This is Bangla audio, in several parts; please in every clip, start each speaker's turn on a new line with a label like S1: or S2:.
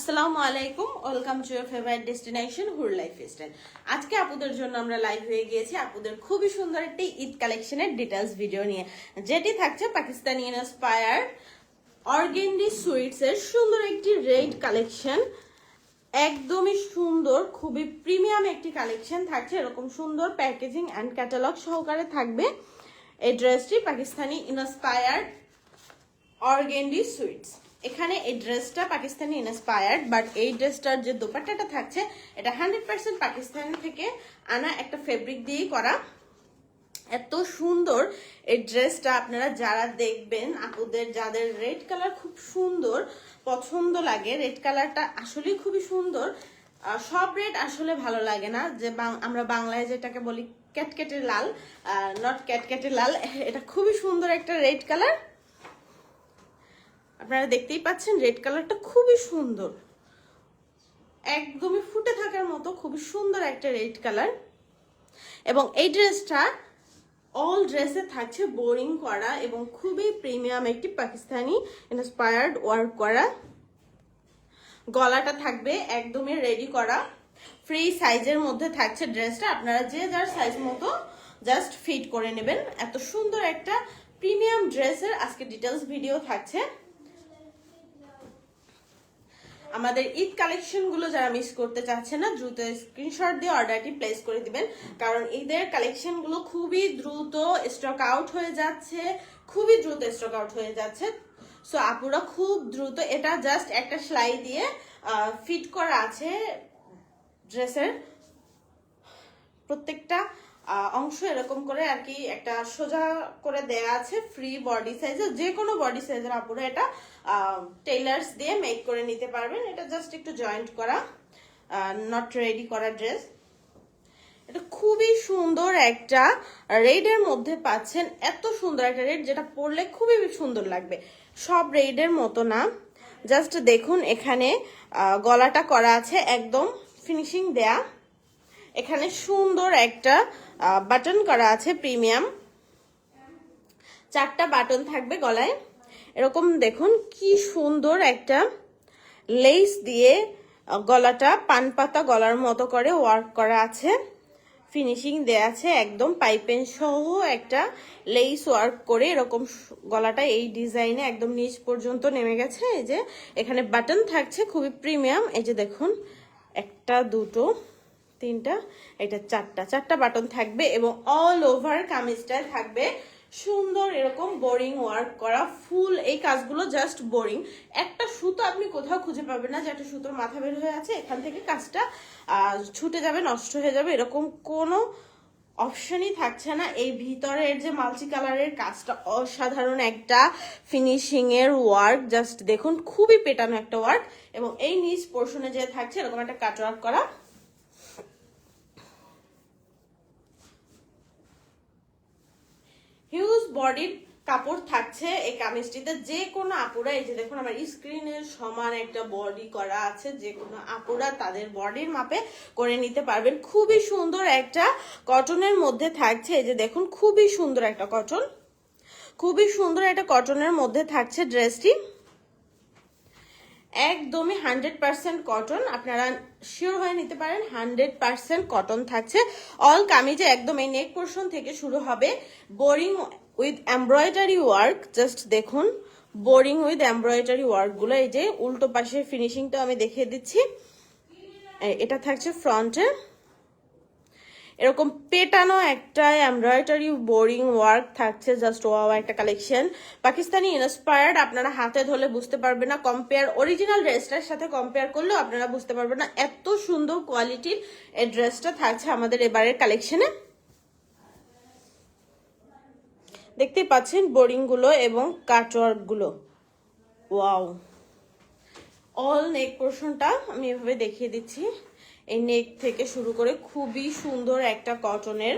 S1: আসসালামু আলাইকুম, welcome to your favourite destination হুর লাইফস্টাইল। আজকে আপুদের জন্য আমরা লাইভ হয়ে গিয়েছি আপুদের খুবই সুন্দর একটি ঈদ কালেকশনের ডিটেলস ভিডিও নিয়ে, যেটি থাকছে পাকিস্তানি ইন্সপায়ার্ড অর্গেন্ডি সুইটস এর সুন্দর একটি রেড কালেকশন। একদমই সুন্দর, খুবই প্রিমিয়াম একটি কালেকশন থাকছে। এরকম সুন্দর প্যাকেজিং অ্যান্ড ক্যাটালগ সহকারে থাকবে এই ড্রেসটি, পাকিস্তানি ইন্সপায়ার্ড অর্গেন্ডি সুইটস। এখানে এই ড্রেসটা পাকিস্তানি ইন্সপায়ার্ড, বাট এই ড্রেসটার যে দোপাট্টাটা থাকছে এটা 100% পাকিস্তান থেকে আনা একটা ফেব্রিক দিয়েই করা। এত সুন্দর এই ড্রেসটা, আপনারা যারা দেখবেন আপুদের যাদের রেড কালার খুব সুন্দর পছন্দ লাগে, রেড কালারটা আসলেই খুবই সুন্দর। সব রেড আসলে ভালো লাগে না, যে আমরা বাংলায় যেটাকে বলি ক্যাটকেটে লাল, নট ক্যাটকেটে লাল। এটা খুবই সুন্দর একটা রেড কালার, আপনারা দেখতেই পাচ্ছেন রেড কালারটা খুবই সুন্দর, একদমই ফুটে থাকার মতো খুবই সুন্দর একটা রেড কালার। এবং এই ড্রেসটা অল ড্রেসে থাকছে বোরিং করা এবং খুবই প্রিমিয়াম একটি পাকিস্তানি ইন্সপায়ার্ড ওয়ার্ক করা। গলাটা থাকবে একদমই রেডি করা, ফ্রি সাইজের মধ্যে থাকছে ড্রেসটা। আপনারা যে যার সাইজ মতো জাস্ট ফিট করে নেবেন। এত সুন্দর একটা প্রিমিয়াম ড্রেসের আজকে ডিটেলস ভিডিও থাকছে। আমাদের ঈদ কালেকশন গুলো যারা মিস করতে চাচ্ছে না, দ্রুত স্ক্রিনশট দিয়ে অর্ডারটি প্লেস করে দিবেন, কারণ ঈদের কালেকশন গুলো খুবই দ্রুত স্টক আউট হয়ে যাচ্ছে, খুবই দ্রুত স্টক আউট হয়ে যাচ্ছে। সো আপুরা খুব দ্রুত, এটা জাস্ট একটা সেলাই দিয়ে ফিট করা আছে ড্রেসের প্রত্যেকটা অংশ এরকম করে আর কি একটা সোজা করে দেয়া আছে। ফ্রি বডি সাইজের, যে কোনো বডি সাইজের আপুরা এটা টেইলার্স দিয়ে মেক করে নিতে পারবেন। এটা জাস্ট একটু জয়েন্ট করা, নট রেডি করা ড্রেস। এটা খুবই সুন্দর একটা রেডের মধ্যে পাচ্ছেন, এত সুন্দর একটা রেড যেটা পরলে খুবই সুন্দর লাগবে। সব রেডের মতো না, জাস্ট দেখুন এখানে গলাটা করা আছে একদম ফিনিশিং দেয়া। এখানে সুন্দর একটা বাটন করা আছে প্রিমিয়াম, 4টা বাটন থাকবে গলায়। এরকম দেখুন কি সুন্দর একটা লেস দিয়ে গলাটা পান পাতা গলার মতো করে ওয়ার্ক করা আছে, ফিনিশিং দেয়া আছে একদম পাইপেন সহ একটা লেস ওয়ার্ক করে। এরকম গলাটা এই ডিজাইনে একদম নিচ পর্যন্ত নেমে গেছে। এই যে এখানে বাটন থাকছে খুবই প্রিমিয়াম। এই যে দেখুন, একটা, দুটো, তিনটা, এটা চারটা বাটন থাকবে এবং অল ওভার কামিজটায় থাকবে সুন্দর এরকম বোরিং ওয়ার্ক করা। ফুল এই কাজগুলো জাস্ট বোরিং, একটা সুতো আপনি কোথাও খুঁজে পাবেন না যে একটা সুতোর মাথা বের হয়ে আছে, এখান থেকে কাজটা ছুটে যাবে, নষ্ট হয়ে যাবে, এরকম কোনো অপশনই থাকছে না। এই ভিতরের যে মাল্টি কালারের কাজটা অসাধারণ একটা ফিনিশিং এর ওয়ার্ক, জাস্ট দেখুন খুবই পেটানো একটা ওয়ার্ক। এবং এই নিচ পোর্শনে যে থাকছে এরকম একটা কাট ওয়ার্ক করা। হিউজ বডির কাপড় থাকছে এই কামিজটিতে। যে কোনো আপুরা, এই যে দেখুন আমার স্ক্রিনের সমান একটা বডি করা আছে, যে কোনো আপুরা তাদের বডির মাপে করে নিতে পারবেন। খুবই সুন্দর একটা কটনের মধ্যে থাকছে। এই যে দেখুন খুবই সুন্দর একটা কটন, খুবই সুন্দর একটা কটনের মধ্যে থাকছে ড্রেসটি। একদমই 100% কটন, আপনারা শিওর হয়ে নিতে পারেন 100% কটন থাকছে। অল কামিজে একদম এই নেক পোর্শন থেকে শুরু হবে boring with embroidery work. Just দেখুন বোরিং উইথ এমব্রয়ডারি ওয়ার্ক গুলো। এই যে উল্টো পাশের ফিনিশিংটা আমি দেখিয়ে দিচ্ছি। এটা থাকছে ফ্রন্টে এরকম পেটানো একটা এমব্রয়ডারি বোরিং ওয়ার্ক থাকছে, জাস্ট ওয়াও একটা কালেকশন। পাকিস্তানি ইন্সপায়ার্ড, আপনারা হাতে ধরলে বুঝতে পারবেন না, কম্পেয়ার অরিজিনাল ড্রেসটার সাথে কম্পেয়ার করলেও আপনারা বুঝতে পারবেন না এত সুন্দর কোয়ালিটির এই ড্রেসটা থাকছে আমাদের এবারের কালেকশনে। দেখতে পাচ্ছেন বোরিং গুলো এবং কাটওয়ার্ক গুলো, ওয়াও। অল নেক পোর্শনটা আমি এভাবে দেখিয়ে দিচ্ছি, এই নেক থেকে শুরু করে খুবই সুন্দর একটা কটনের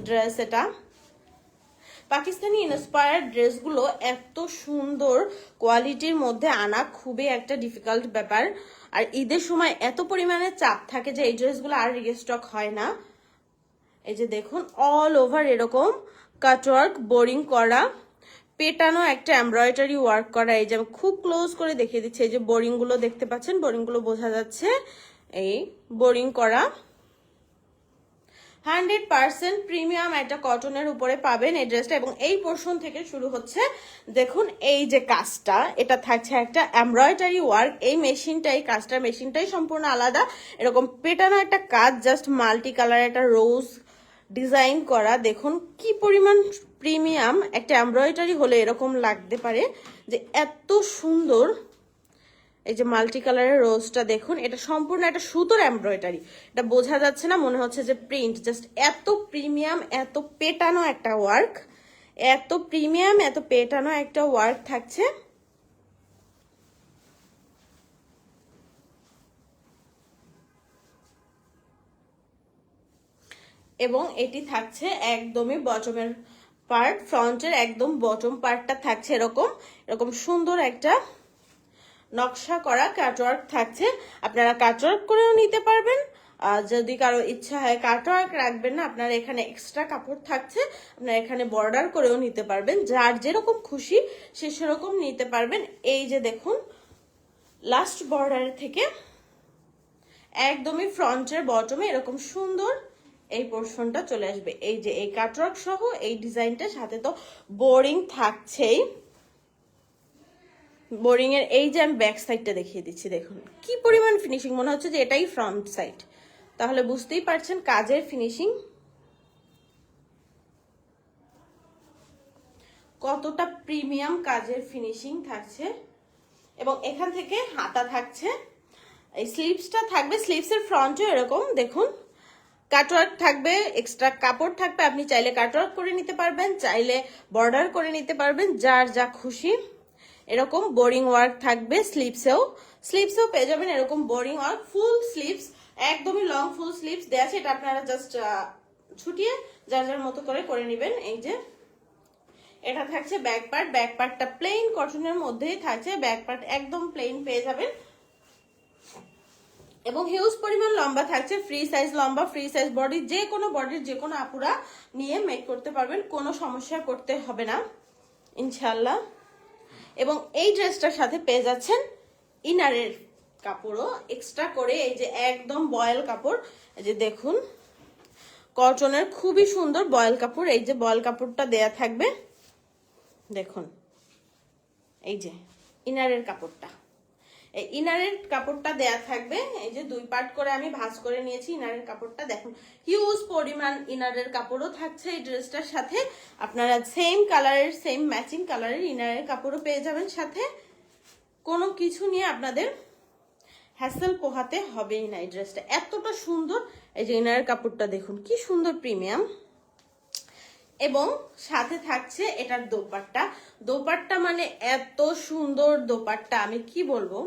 S1: ড্রেস। এটা পাকিস্তানি ইন্সপায়ার্ড ড্রেসগুলো এত সুন্দর কোয়ালিটির মধ্যে আনা খুবই একটা ডিফিকাল্ট ব্যাপার। আর ঈদের সময় এত পরিমাণে চাপ থাকে যে এই ড্রেসগুলো আর রিস্টক হয় না। এই যে দেখুন অল ওভার এরকম কাটওয়ার্ক বোরিং করা পেটানো একটা এমব্রয়ডারি ওয়ার্ক করা। এই যে আমি খুব ক্লোজ করে দেখিয়ে দিচ্ছি, এই যে বোরিং গুলো দেখতে পাচ্ছেন, বোরিং গুলো বোঝা যাচ্ছে, এই বোরিং করা। 100% প্রিমিয়াম একটা কটনের উপরে পাবেন এই ড্রেসটা। এবং এই পোর্শন থেকে শুরু হচ্ছে, দেখুন এই যে কাজটা, এটা থাকছে একটা এমব্রয়ডারি ওয়ার্ক। এই মেশিনটাই, কাজটার মেশিনটাই সম্পূর্ণ আলাদা। এরকম পেটানো একটা কাজ, জাস্ট মাল্টি কালার একটা রোজ ডিজাইন করা। দেখুন কি পরিমাণ প্রিমিয়াম একটা এমব্রয়ডারি হলে এরকম লাগতে পারে, যে এত সুন্দর। এই যে মাল্টি কালারের রোজটা দেখুন, এটা সম্পূর্ণ একটা সুতোর এমব্রয়ডারি। এটা বোঝা যাচ্ছে না, মনে হচ্ছে যে প্রিন্ট। জাস্ট এত প্রিমিয়াম, এত পেটানো একটা ওয়ার্ক, এত প্রিমিয়াম, এত পেটানো একটা ওয়ার্ক থাকছে। এবং এটি থাকছে একদমই বটমের পার্ট, ফ্রন্টের একদম বটম পার্টটা থাকছে এরকম এরকম সুন্দর একটা নকশা করা কাটওয়ার্ক থাকছে। আপনারা কাটওয়ার্ক করেও নিতে পারবেন, যদি কারো ইচ্ছা হয় কাটওয়ার্ক রাখবেন না, আপনারা এখানে এক্সট্রা কাপড় থাকছে, আপনারা এখানে বর্ডার করেও নিতে পারবেন। যার যেরকম খুশি সে সেরকম নিতে পারবেন। এই যে দেখুন, লাস্ট বর্ডার থেকে একদমই ফ্রন্টের বটমে এরকম সুন্দর এই পোর্শনটা চলে আসবে। এই যে এই কাটওয়ার্ক সহ এই ডিজাইনটার সাথে তো বোরিং থাকছেই। বোরিং এর এই যে আমি ব্যাক সাইডটা দেখিয়ে দিচ্ছি, দেখুন কি পরিমাণ ফিনিশিং, মনে হচ্ছে যে এটাই ফ্রন্ট সাইড। তাহলে বুঝতেই পারছেন কাজের ফিনিশিং কতটা প্রিমিয়াম, কাজের ফিনিশিং থাকছে। এবং এখান থেকে হাতা থাকছে, এই স্লিভসটা থাকবে, স্লিভসের ফ্রন্টও এরকম দেখুন কাটওয়ার্ক থাকবে, এক্সট্রা কাপড় থাকবে। আপনি চাইলে কাটওয়ার্ক করে নিতে পারবেন, চাইলে বর্ডার করে নিতে পারবেন, যার যা খুশি। এরকম বোরিং ওয়ার্ক থাকবে স্লিভসেও পেয়ে যাবেন এরকম বোরিং ওয়ার্ক। ফুল স্লিভস, একদমই লং ফুল স্লিভস দেওয়া আছে। এটা আপনারা জাস্ট ছুটিয়ে যার যার মতো করে করে নেবেন। এই যে এটা থাকছে ব্যাক পার্ট, ব্যাক পার্টটা প্লেন কটনের মধ্যেই থাকছে, ব্যাক পার্ট একদম প্লেন পেয়ে যাবেন। এবং হিউজ পরিমাণ লম্বা থাকছে, ফ্রি সাইজ লম্বা, ফ্রি সাইজ বডি, যে কোনো বডির যে কোনো আপুরা নিয়ে মেক করতে পারবেন, কোনো সমস্যা করতে হবে না ইনশাল্লাহ। এবং এই ড্রেসটার সাথে পেয়ে যাচ্ছেন ইনারের কাপড়ও এক্সট্রা করে। এই যে একদম বয়েল কাপড়, এই যে দেখুন কটনের খুবই সুন্দর বয়েল কাপড়। এই যে বয়েল কাপড়টা দেয়া থাকবে, দেখুন এই যে ইনারের কাপড়টা, এই ইনারের কাপড়টা দেয়া থাকবে। এই যে দুই পার্ট করে আমি ভাঁজ করে নিয়েছি ইনারের কাপড়টা, দেখুন হিউজ পরিমাণ ইনারের কাপড়ও থাকছে এই ড্রেসটার সাথে। আপনারা সেম কালারের, সেম ম্যাচিং কালারের ইনারের কাপড়ও পেয়ে যাবেন সাথে। কোনো কিছু নিয়ে আপনাদের হ্যাসেল পোহাতে হবেই না। এই ড্রেসটা এতটা সুন্দর, এই যে ইনারের কাপড়টা দেখুন কি সুন্দর প্রিমিয়াম। এবং সাথে থাকছে এটার দোপাট্টা, দোপাট্টা মানে এত সুন্দর দোপাট্টা, আমি কি বলবো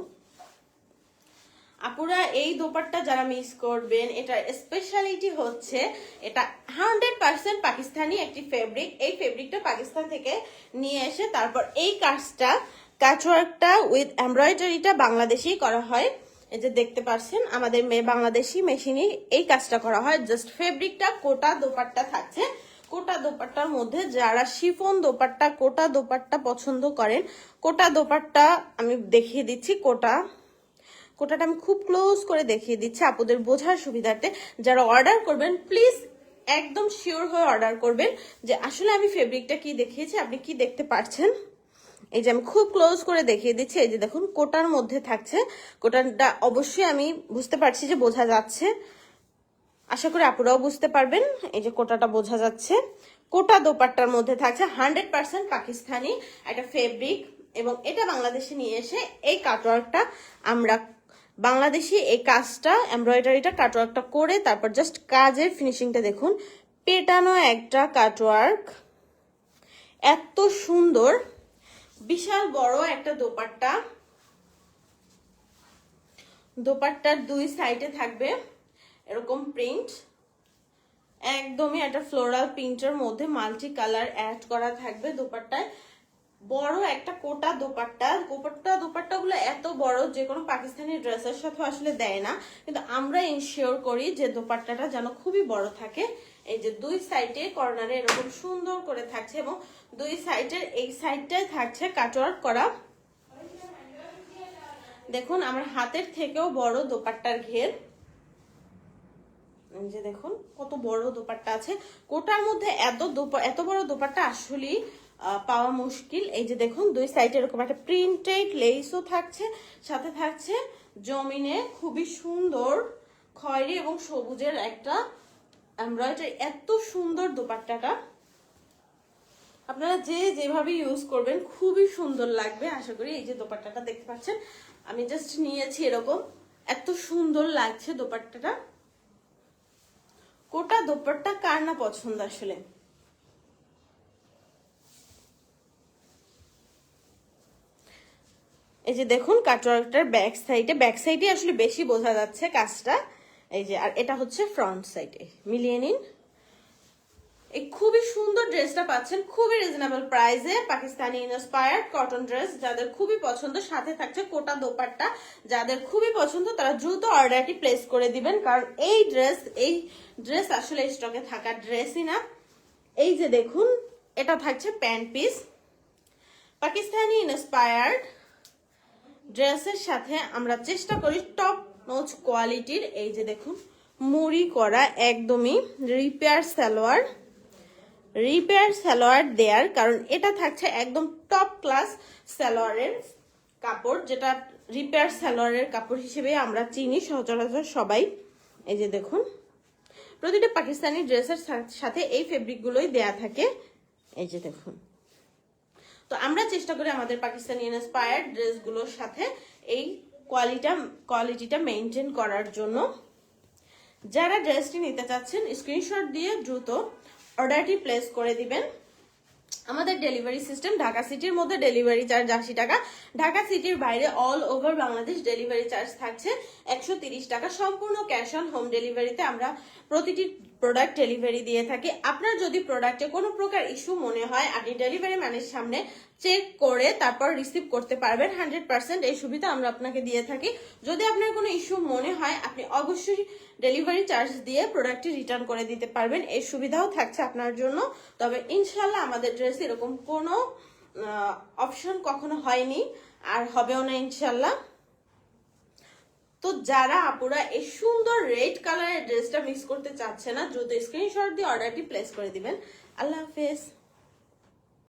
S1: আপুরা। এই দোপাট্টা যারা মিস করবেন, এটার স্পেশালিটি হচ্ছে এটা 100% পাকিস্তানি একটি ফেব্রিক। এই ফেব্রিকটা পাকিস্তান থেকে নিয়ে এসে তারপর এই কাজটা, কাটওয়ার্কটা উইথ এমব্রয়ডারিটা বাংলাদেশেই করা হয়। এই যে দেখতে পাচ্ছেন আমাদের বাংলাদেশি মেশিনে এই কাজটা করা হয়। জাস্ট ফেব্রিকটা কোটা দোপাট্টা থাকছে। কোটা দোপাট্টার মধ্যে যারা শিফন দোপাট্টা, কোটা দোপাট্টা পছন্দ করেন, কোটা দোপাট্টা আমি দেখিয়ে দিচ্ছি। কোটাটা আমি খুব ক্লোজ করে দেখিয়ে দিচ্ছি আপুদের বোঝার সুবিধার্থে। যারা অর্ডার করবেন প্লিজ একদম শিওর হয়ে অর্ডার করবেন যে আসলে আমি ফেব্রিকটা কি দেখিয়েছি, আপনি কি দেখতে পাচ্ছেন। এই যে আমি খুব ক্লোজ করে দেখিয়ে দিচ্ছি। এই যে দেখুন কোটার মধ্যে থাকছে, কোটাটা অবশ্যই আমি বুঝতে পারছি যে বোঝা যাচ্ছে, আশা করি আপুরাও বুঝতে পারবেন। এই যে কোটাটা বোঝা যাচ্ছে, কোটা দোপাট্টার মধ্যে থাকছে 100% পাকিস্তানি একটা ফেব্রিক। এবং এটা বাংলাদেশে নিয়ে এসে এই কাটওয়ার্কটা আমরা বাংলাদেশি এই কাজটা, এমব্রয়ডারিটা কাটওয়ার্কটা করে তারপর জাস্ট কাজের ফিনিশিংটা দেখুন, পেটানো একটা কাটওয়ার্ক, এত সুন্দর, বিশাল বড় একটা দোপাট্টা। দোপাট্টার দুই সাইডে থাকবে এরকম প্রিন্ট, একদমই একটা ফ্লোরাল প্রিন্টের মধ্যে মাল্টি কালার অ্যাড করা থাকবে দোপাট্টায়। বড় একটা কোটা দোপাট্টা, দোপাট্টাগুলো এত বড় যে কোনো পাকিস্তানি ড্রেসের সাথে আসলে দেয় না, কিন্তু আমরা ইনশিওর করি যে দোপাট্টাটা যেন খুবই বড় থাকে। এই যে দুই সাইডে কর্নারে এরকম সুন্দর করে থাকছে এবং দুই সাইডের এই সাইডটাই থাকছে কাটওয়ার্ক করা। দেখুন আমার হাতের থেকেও বড় দোপাট্টার ঘের, যে দেখুন কত বড় দোপাট্টা আছে। কোটার মধ্যে এত বড় দোপাট্টা আসলে পাওয়া মুশকিল। এই যে দেখুন দুই সাইডে এরকম একটা প্রিন্টেড লেসও থাকছে, সাথে থাকছে জমিনে খুবই সুন্দর খয়েরি এবং সবুজের একটা এমব্রয়ডারি। এত সুন্দর দোপাট্টাটা, আপনারা যেভাবে ইউজ করবেন খুবই সুন্দর লাগবে আশা করি। এই যে দোপাট্টাটা দেখতে পাচ্ছেন, আমি জাস্ট নিয়েছি এরকম, এত সুন্দর লাগছে দোপাট্টাটা। কোটা দোপাট্টা কার না পছন্দ আসলে। এই যে দেখুন কাটওয়ার্কটার ব্যাক সাইডে আসলে বেশি বোঝা যাচ্ছে কাজটা। এই যে আর এটা হচ্ছে ফ্রন্ট সাইডে, মিলিয়ে নিন। এই খুবই সুন্দর ড্রেসটা পাচ্ছেন খুবই রিজনেবল প্রাইসে, পাকিস্তানি ইন্সপায়ার্ড কটন ড্রেস। যাদের খুবই পছন্দ, সাথে থাকছে কোটা দোপাট্টা। যাদের খুবই পছন্দ তারা দ্রুত অর্ডারটি প্লেস করে দিবেন, কারণ এই ড্রেস আসলে স্টকে থাকা ড্রেসই না। এই যে দেখুন এটা থাকছে প্যান্ট পিস, পাকিস্তানি ইন্সপায়ার্ড ড্রেসের সাথে আমরা চেষ্টা করি টপ নচ কোয়ালিটির। এই যে দেখুন মুড়ি করা একদমই রিপেয়ার সালোয়ার দেয়ার, কারণ এটা থাকছে একদম টপ ক্লাস সালোয়ারের কাপড়, যেটা রিপেয়ার সালোয়ারের কাপড় হিসেবে আমরা চিনি সচরাচর সবাই। এই যে দেখুন প্রতিটা পাকিস্তানি ড্রেসের সাথে এই ফেব্রিকগুলোই দেয়া থাকে। এই যে দেখুন, তো আমরা চেষ্টা করি আমাদের পাকিস্তানি ইন্সপায়ার্ড ড্রেসগুলোর সাথে এই কোয়ালিটিটা মেনটেন করার জন্য। যারা ড্রেসটি নিতে চাচ্ছেন স্ক্রিনশট দিয়ে দ্রুত অর্ডারটি প্লেস করে দিবেন। আমাদের ডেলিভারি সিস্টেম, ঢাকা সিটির মধ্যে ডেলিভারি চার্জ 80 টাকা, ঢাকা সিটির বাইরে all over Bangladesh delivery charge থাকছে 130 টাকা। সম্পূর্ণ ক্যাশ অন হোম ডেলিভারিতে আমরা প্রতিটি প্রোডাক্ট ডেলিভারি দিয়ে থাকি। আপনার যদি প্রোডাক্টে কোনো প্রকার ইস্যু মনে হয়, আপনি ডেলিভারি ম্যানের সামনে চেক করে তারপর রিসিভ করতে পারবেন। 100% এই সুবিধা আমরা আপনাকে দিয়ে থাকি। যদি আপনার কোনো ইস্যু মনে হয়, আপনি অবশ্যই ডেলিভারি চার্জ দিয়ে প্রোডাক্টটি রিটার্ন করে দিতে পারবেন, এই সুবিধাও থাকছে আপনার জন্য। তবে ইনশাল্লাহ আমাদের ড্রেসে এরকম কোনো অপশন কখনো হয়নি আর হবেও না ইনশাল্লাহ। তো যারা আপুরা এই সুন্দর রেড কালারের ড্রেসটা মিস করতে চাচ্ছে না, দ্রুত স্ক্রিনশট দিয়ে অর্ডারটি প্লেস করে দিবেন। আল্লাহ হাফেজ।